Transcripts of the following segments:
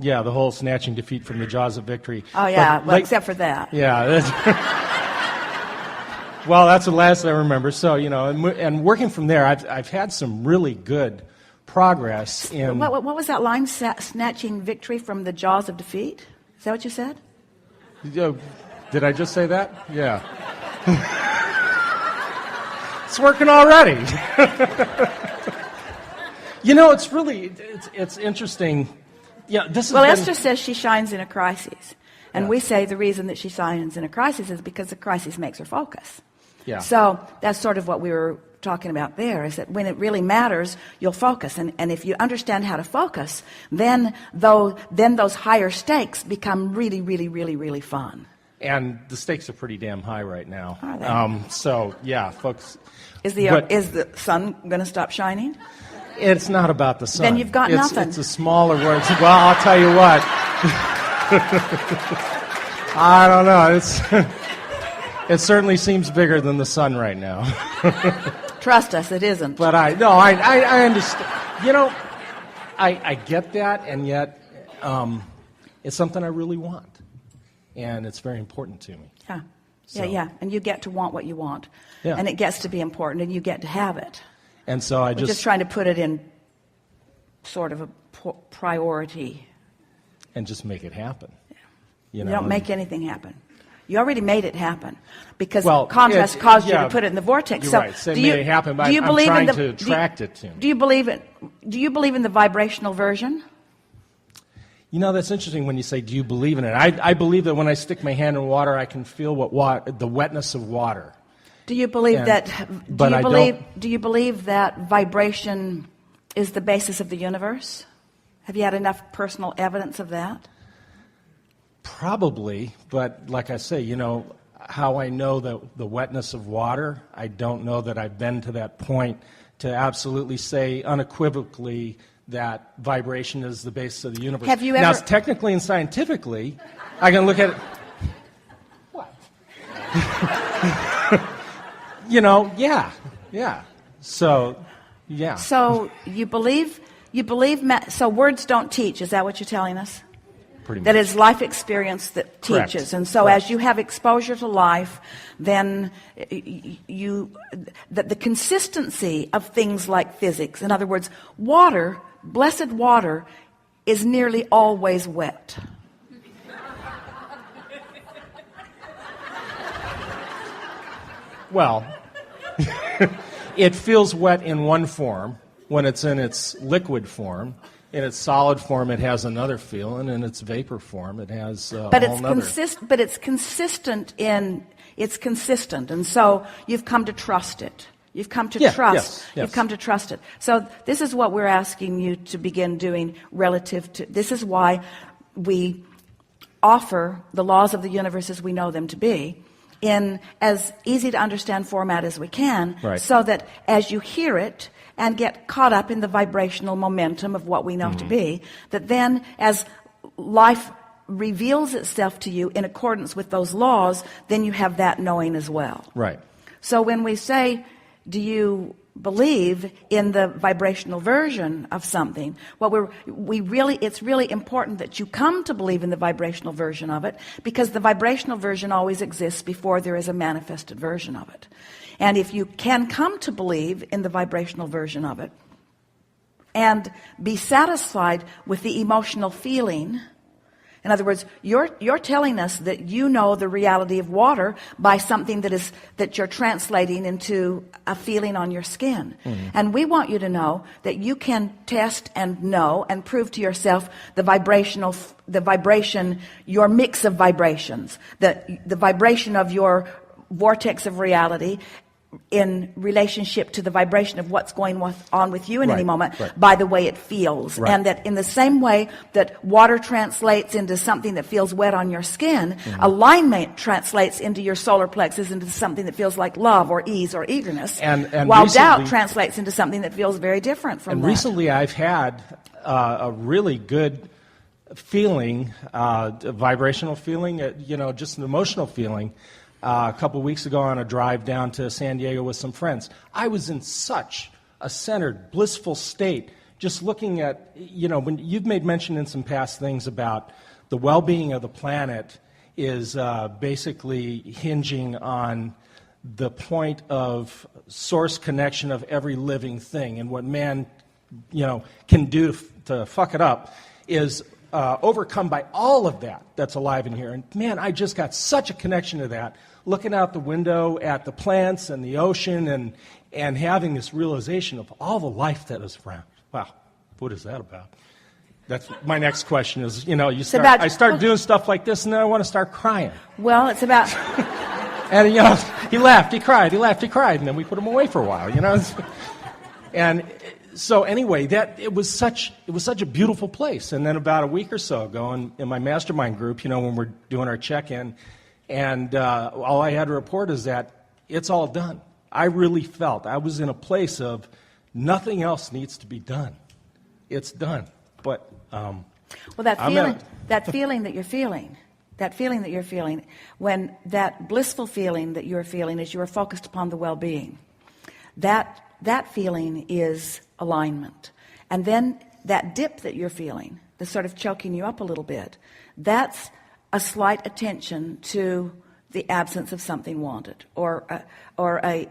Yeah, the whole snatching defeat from the jaws of victory. Oh, yeah, But, well, except for that. Yeah. Well, that's the last I remember. So, and working from there, I've had some really good progress in... What was that line, snatching victory from the jaws of defeat? Is that what you said? Did I just say that? Yeah. It's working already. It's interesting. Yeah, Esther says she shines in a crisis. And we say the reason that she shines in a crisis is because the crisis makes her focus. Yeah. So that's sort of what we were talking about there, is that when it really matters, you'll focus. And if you understand how to focus, then those higher stakes become really, really, really, really fun. And the stakes are pretty damn high right now. Are they? So, yeah, folks. Is the sun going to stop shining? It's not about the sun. Then you've got nothing. It's a smaller word. Well, I'll tell you what. I don't know. It certainly seems bigger than the sun right now. Trust us, it isn't. But I understand. I get that, and yet it's something I really want. And it's very important to me. Yeah. So. Yeah. And you get to want what you want. Yeah. And it gets to be important, and you get to have it. And so We're just trying to put it in sort of a priority. And just make it happen. Yeah. You don't make anything happen. You already made it happen because contrast caused you to put it in the vortex. You're so right. So it may happen, but I'm trying to attract it to me. Do you believe in the vibrational version? That's interesting when you say, do you believe in it? I believe that when I stick my hand in water, I can feel the wetness of water. Do you believe Do you believe that vibration is the basis of the universe? Have you had enough personal evidence of that? Probably, but like I say, how I know the wetness of water, I don't know that I've been to that point to absolutely say unequivocally that vibration is the basis of the universe. Have you ever... Now, technically and scientifically, I can look at it... What? Yeah. So, yeah. So, you believe... So words don't teach, is that what you're telling us? Pretty much. That is life experience that teaches. Correct. And so Correct. As you have exposure to life, then the consistency of things like physics, in other words, water, blessed water, is nearly always wet. Well, it feels wet in one form when it's in its liquid form. In its solid form, it has another feel, and in its vapor form, it has a whole nother. But it's consistent, and so you've come to trust it. You've come to trust. Yes. You've come to trust it. So this is what we're asking you to begin doing relative to. This is why we offer the laws of the universe as we know them to be in as easy to understand format as we can, right. So that as you hear it and get caught up in the vibrational momentum of what we know to be, that then as life reveals itself to you in accordance with those laws, then you have that knowing as well. Right. So when we say, do you believe in the vibrational version of something, it's really important that you come to believe in the vibrational version of it, because the vibrational version always exists before there is a manifested version of it. And if you can come to believe in the vibrational version of it and be satisfied with the emotional feeling, in other words, you're telling us that you know the reality of water by something that you're translating into a feeling on your skin. Mm-hmm. And we want you to know that you can test and know and prove to yourself the vibration, your mix of vibrations, the vibration of your vortex of reality in relationship to the vibration of what's going on with you in any moment, by the way it feels. Right. And that in the same way that water translates into something that feels wet on your skin, alignment translates into your solar plexus into something that feels like love or ease or eagerness, and while doubt translates into something that feels very different from that. And recently I've had a really good feeling, a vibrational feeling, just an emotional feeling, a couple of weeks ago on a drive down to San Diego with some friends. I was in such a centered, blissful state just looking at, when you've made mention in some past things about the well-being of the planet is basically hinging on the point of source connection of every living thing, and what man, can do to fuck it up is overcome by all of that that's alive in here. And man, I just got such a connection to that, looking out the window at the plants and the ocean and having this realization of all the life that is around. Wow, what is that about? That's my next question is, I start doing stuff like this and then I want to start crying. Well, it's about... And, he laughed, he cried, and then we put him away for a while, And so anyway, it was such a beautiful place. And then about a week or so ago in my mastermind group, when we're doing our check-in, and all I had to report is that it's all done. I really felt I was in a place of nothing else needs to be done. It's done. But that feeling that you're feeling, when that blissful feeling that you're feeling is you are focused upon the well-being, that feeling is alignment. And then that dip that you're feeling, the sort of choking you up a little bit, that's a slight attention to the absence of something wanted, or a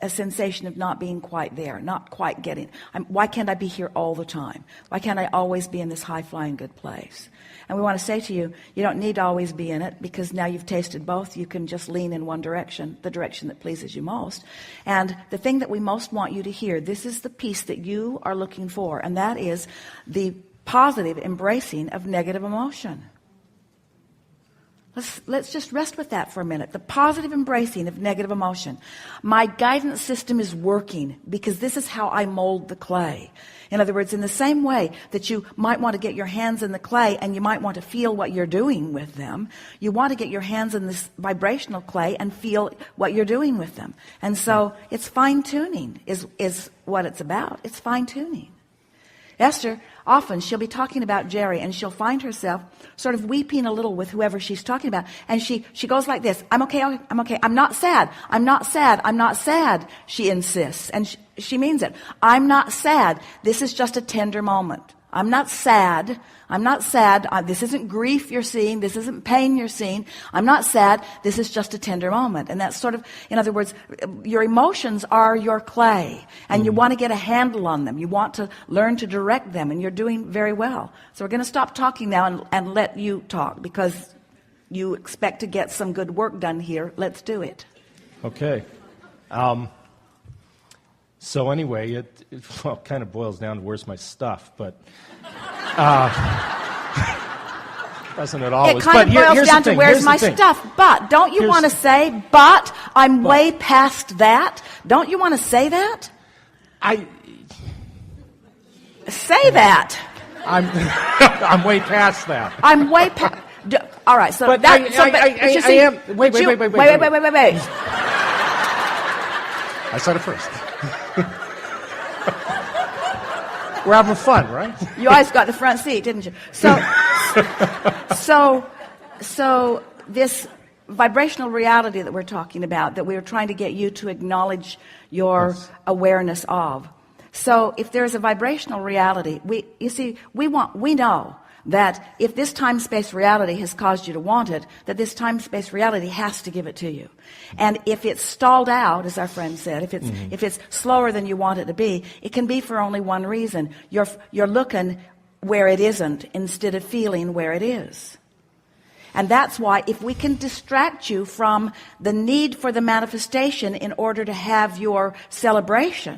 sensation of not being quite there, not quite getting. Why can't I be here all the time? Why can't I always be in this high-flying good place? And we want to say to you, you don't need to always be in it, because now you've tasted both. You can just lean in one direction, the direction that pleases you most. And the thing that we most want you to hear, this is the piece that you are looking for, and that is the positive embracing of negative emotion. Let's just rest with that for a minute. The positive embracing of negative emotion. My guidance system is working because this is how I mold the clay. In other words, in the same way that you might want to get your hands in the clay and you might want to feel what you're doing with them, you want to get your hands in this vibrational clay and feel what you're doing with them. And so it's fine-tuning is what it's about. It's fine-tuning. Esther, often she'll be talking about Jerry and she'll find herself sort of weeping a little with whoever she's talking about. And she goes like this, I'm okay, I'm okay, I'm not sad, I'm not sad, I'm not sad, she insists. And she means it. I'm not sad. This is just a tender moment. I'm not sad. I'm not sad. This isn't grief you're seeing. This isn't pain you're seeing. I'm not sad. This is just a tender moment. And that's sort of, in other words, your emotions are your clay. And you want to get a handle on them. You want to learn to direct them. And you're doing very well. So we're going to stop talking now and let you talk, because you expect to get some good work done here. Let's do it. Okay. So anyway, it kind of boils down to where's my stuff, but doesn't it always? It kind of boils down to where's my stuff, but don't you want to say, but I'm way past that? Don't you want to say that? Say that. I'm way past that. I'm way past. All right, so but that. I am. Wait. I said it first. We're having fun, right? You always got the front seat, didn't you? So this vibrational reality that we're talking about, that we're trying to get you to acknowledge your awareness of. So if there's a vibrational reality, we know that if this time-space reality has caused you to want it, that this time-space reality has to give it to you. And if it's stalled out, as our friend said, if it's slower than you want it to be, it can be for only one reason. You're looking where it isn't instead of feeling where it is. And that's why if we can distract you from the need for the manifestation in order to have your celebration,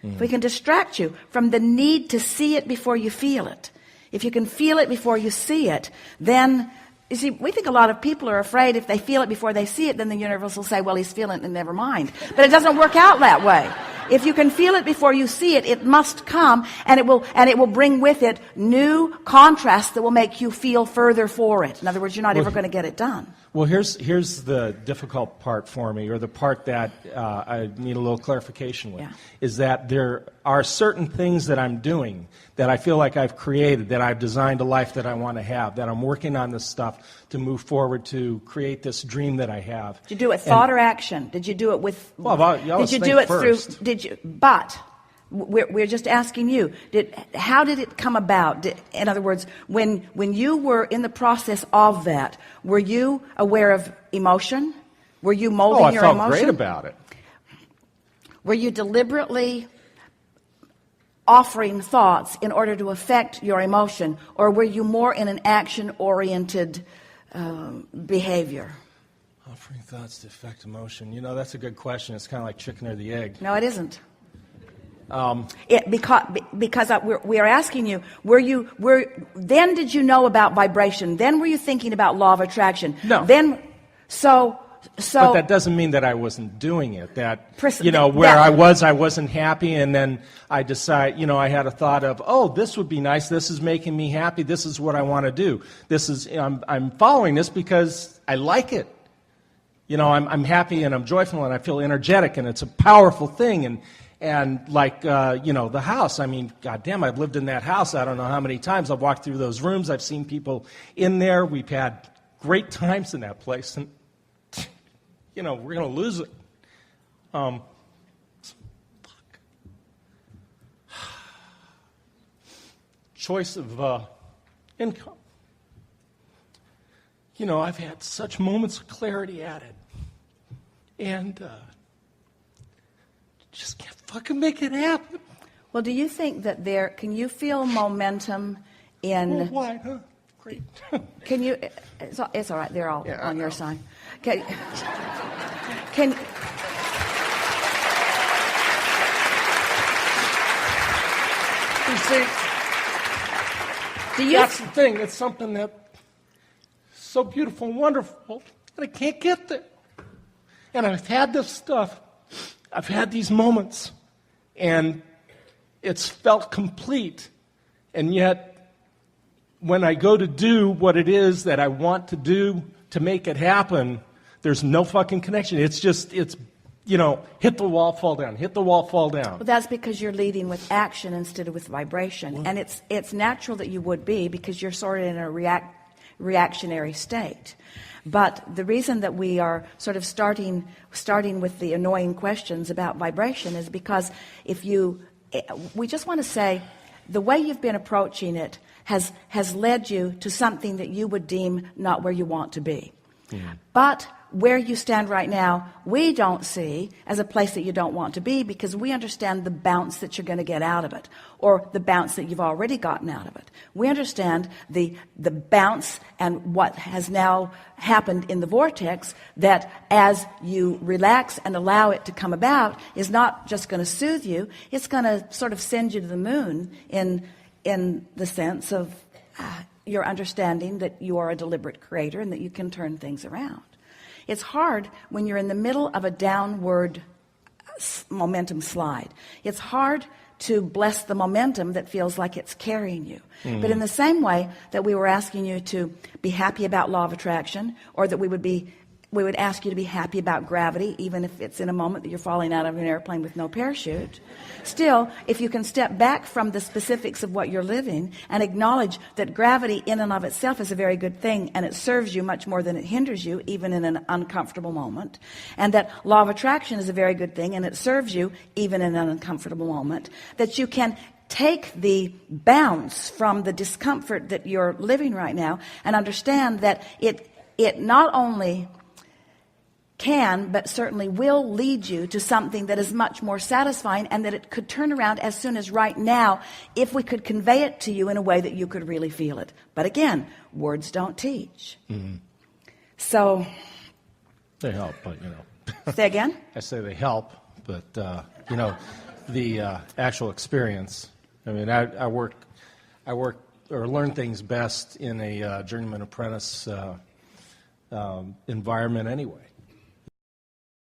if we can distract you from the need to see it before you feel it, if you can feel it before you see it, then, you see, we think a lot of people are afraid if they feel it before they see it, then the universe will say, well, he's feeling it and never mind. But it doesn't work out that way. If you can feel it before you see it, it must come, and it will bring with it new contrasts that will make you feel further for it. In other words, you're not ever going to get it done. Well, here's the difficult part for me, or the part that I need a little clarification with, is that there are certain things that I'm doing that I feel like I've created, that I've designed a life that I want to have, that I'm working on this stuff to move forward to create this dream that I have. Did you do it thought or action? Did you do it with? Well, you always did you think do it first. through? Did you? But We're just asking you, how did it come about? In other words, when you were in the process of that, were you aware of emotion? Were you molding your emotion? I felt great about it. Were you deliberately offering thoughts in order to affect your emotion, or were you more in an action-oriented behavior? Offering thoughts to affect emotion. You know, that's a good question. It's kind of like chicken or the egg. No, it isn't. Because we are asking you, then did you know about vibration? Then were you thinking about law of attraction? No. So but that doesn't mean that I wasn't doing it. That, I wasn't happy, and then I decide, I had a thought of, oh, this would be nice. This is making me happy. This is what I want to do. I'm following this because I like it. I'm happy and I'm joyful and I feel energetic, and it's a powerful thing. And like, the house, I mean, goddamn, I've lived in that house I don't know how many times. I've walked through those rooms. I've seen people in there. We've had great times in that place. And, we're going to lose it. Fuck. Choice of income. I've had such moments of clarity at it. And just can't fucking make it happen. Well, do you think that can you feel momentum in... Oh, why, huh? Great. Can you... It's all right. They're all on your side. Can you see, that's the thing. It's something that's so beautiful and wonderful, and I can't get there. And I've had this stuff. I've had these moments, and it's felt complete. And yet, when I go to do what it is that I want to do to make it happen, there's no fucking connection. It's hit the wall, fall down, hit the wall, fall down. Well, that's because you're leading with action instead of with vibration. Well, and it's natural that you would be, because you're sort of in a reactionary state. But the reason that we are sort of starting with the annoying questions about vibration is because we just want to say the way you've been approaching it has led you to something that you would deem not where you want to be. Mm-hmm. But where you stand right now, we don't see as a place that you don't want to be, because we understand the bounce that you're going to get out of it, or the bounce that you've already gotten out of it. We understand the bounce and what has now happened in the vortex, that as you relax and allow it to come about, is not just going to soothe you, it's going to sort of send you to the moon in the sense of your understanding that you are a deliberate creator and that you can turn things around. It's hard when you're in the middle of a downward momentum slide. It's hard to bless the momentum that feels like it's carrying you. Mm-hmm. But in the same way that we were asking you to be happy about law of attraction, or that we would ask you to be happy about gravity, even if it's in a moment that you're falling out of an airplane with no parachute. Still, if you can step back from the specifics of what you're living and acknowledge that gravity in and of itself is a very good thing, and it serves you much more than it hinders you, even in an uncomfortable moment, and that law of attraction is a very good thing and it serves you even in an uncomfortable moment, that you can take the bounce from the discomfort that you're living right now and understand that it not only can, but certainly will lead you to something that is much more satisfying, and that it could turn around as soon as right now if we could convey it to you in a way that you could really feel it. But again, words don't teach. Mm-hmm. So they help, but say again? I say they help, but the actual experience. I mean, I work or learn things best in a journeyman apprentice environment anyway.